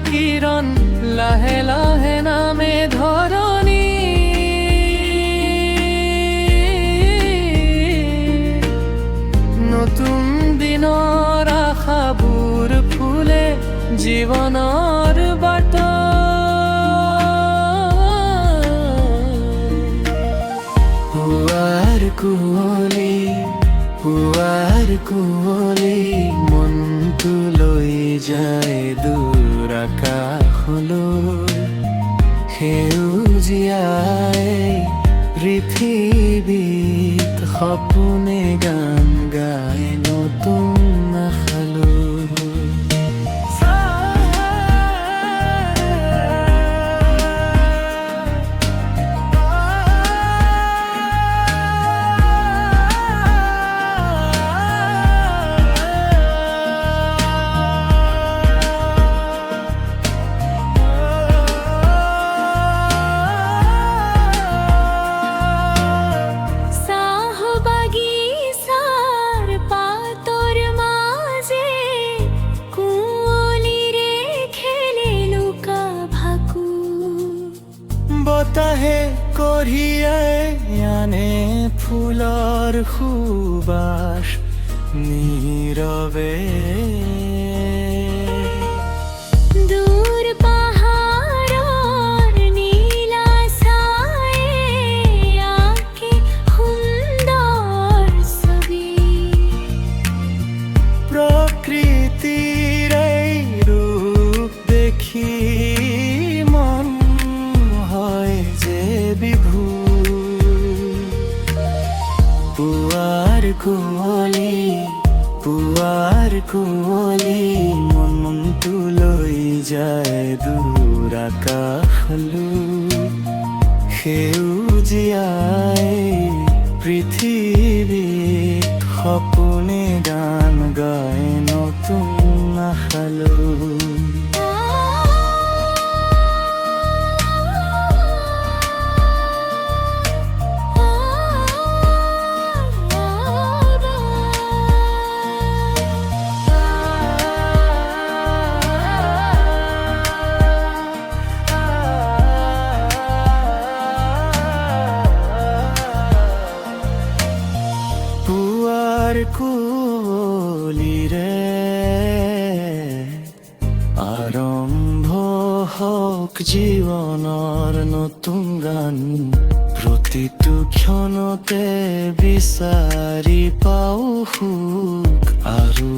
কিরণ লাহে লাহে নামে ধৰণী। নতুন দিনৰ আশাবোৰ ফুলে জীৱনৰ বাট। পুৱাৰ কুঁৱলী মনটো লৈ যায় দূৰ আকাশলৈ। সেউজীয়াই পৃথিৱীত সপোনে গান গায় নতুন আশালৈ। বতাহে কঢ়িয়াই আনে ফুলৰ সুবাস নীৰৱে। দূৰ পাহাৰৰ নীলা ছায়ে আঁকে সুন্দৰ ছবি। প্ৰকৃতিৰ এই ৰূপ দেখি মন হয় যে বিভোৰ। পুৱাৰ কুঁৱলী মনটো লৈ যায় দূৰ আকাশলৈ। সেউজীয়াই পৃথিৱীত সপোনে গান গায় নতুন আশালৈ। কুঁৱলীৰে আৰম্ভ হওক জীৱনৰ নতুন গান। প্ৰতিটো ক্ষণতে বিচাৰি পাওঁ সুখ আৰু